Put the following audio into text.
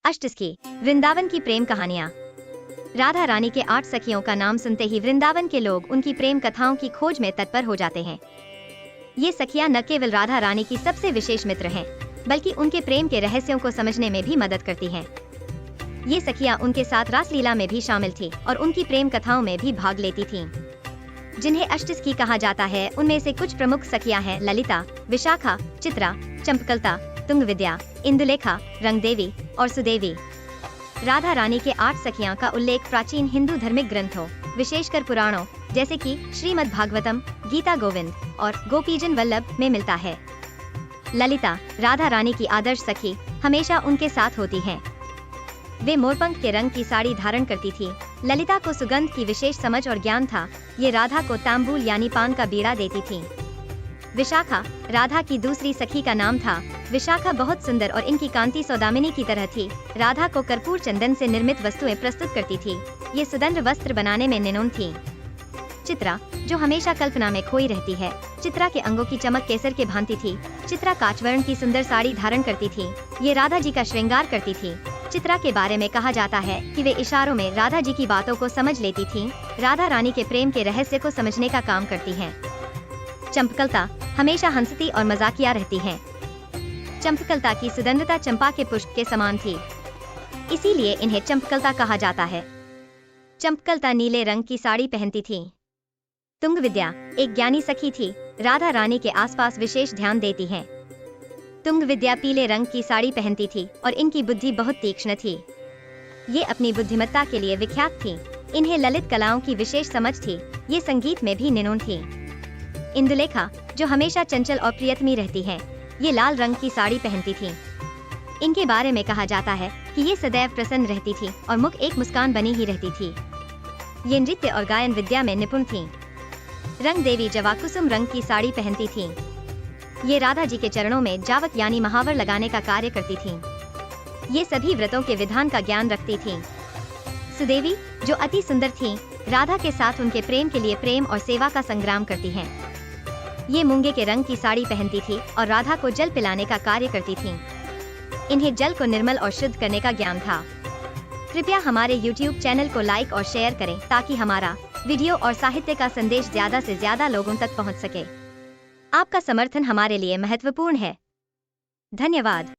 अष्टसखी, वृंदावन की प्रेम कहानियाँ। राधा रानी के 8 सखियों का नाम सुनते ही वृंदावन के लोग उनकी प्रेम कथाओं की खोज में तत्पर हो जाते हैं। ये सखियाँ न केवल राधा रानी की सबसे विशेष मित्र हैं, बल्कि उनके प्रेम के रहस्यों को समझने में भी मदद करती हैं। ये सखियाँ उनके साथ रासलीला में भी शामिल थीं और उनकी प्रेम कथाओं में भी भाग लेती थीं। जिन्हें अष्टसखी कहा जाता है, उनमें से कुछ प्रमुख सखियाँ हैं ललिता, विशाखा, चित्रा, चंपकलता, तुंगविद्या, इंदुलेखा, रंगदेवी और सुदेवी। राधा रानी के 8 सखियां का उल्लेख प्राचीन हिंदू धार्मिक ग्रंथों, विशेषकर पुराणों जैसे कि श्रीमद् भागवतम, गीता गोविंद और गोपीजन वल्लभ में मिलता है। ललिता, राधा रानी की आदर्श सखी, हमेशा उनके साथ होती हैं। वे मोरपंख के रंग की साड़ी धारण करती थी। ललिता को सुगंध की विशेष समझ और ज्ञान था। ये राधा को तांबूल यानी पान का बीड़ा देती थी। विशाखा, राधा की दूसरी सखी का नाम था। विशाखा बहुत सुंदर और इनकी कांति सौदामिनी की तरह थी। राधा को कर्पूर चंदन से निर्मित वस्तुएं प्रस्तुत करती थी। ये सुंदर वस्त्र बनाने में निपुण थी। चित्रा, जो हमेशा कल्पना में खोई रहती है। चित्रा के अंगों की चमक केसर के भांति थी। चित्रा कांचवर्ण की सुंदर साड़ी धारण करती थी। ये राधा जी का श्रृंगार करती थी। चित्रा के बारे में कहा जाता है कि वे इशारों में राधा जी की बातों को समझ लेती थीं। राधा रानी के प्रेम के रहस्य को समझने का काम करती हैं। चंपकलता, हमेशा हंसती और मजाकिया रहती हैं। चंपकलता की सुगंधता चंपा के पुष्प के समान थी, इसीलिए इन्हें चंपकलता कहा जाता है। चंपकलता नीले रंग की साड़ी पहनती थी। तुंगविद्या, एक ज्ञानी सखी थी। राधा रानी के आसपास विशेष ध्यान देती हैं। तुंगविद्या पीले रंग की साड़ी पहनती थी और इनकी बुद्धि बहुत तीक्ष्ण थी। ये अपनी बुद्धिमत्ता के लिए विख्यात थी। इन्हें ललित कलाओं की विशेष समझ थी। ये संगीत में भी निपुण थी। इंदुलेखा, जो हमेशा चंचल और प्रियतमी रहती हैं, ये लाल रंग की साड़ी पहनती थीं। इनके बारे में कहा जाता है कि ये सदैव प्रसन्न रहती थी और मुख एक मुस्कान बनी ही रहती थी। ये नृत्य और गायन विद्या में निपुण थीं। रंगदेवी जवाकुसुम रंग की साड़ी पहनती थीं। ये राधा जी के चरणों में जावक यानी महावर लगाने का कार्य करती थीं। ये सभी व्रतों के विधान का ज्ञान रखती थीं। सुदेवी, जो अति सुंदर थीं, राधा के साथ उनके प्रेम के लिए प्रेम और सेवा का संग्राम करती हैं। ये मूंगे के रंग की साड़ी पहनती थी और राधा को जल पिलाने का कार्य करती थीं। इन्हें जल को निर्मल और शुद्ध करने का ज्ञान था। कृपया हमारे YouTube चैनल को लाइक और शेयर करें ताकि हमारा वीडियो और साहित्य का संदेश ज्यादा से ज्यादा लोगों तक पहुंच सके। आपका समर्थन हमारे लिए महत्वपूर्ण है। धन्यवाद।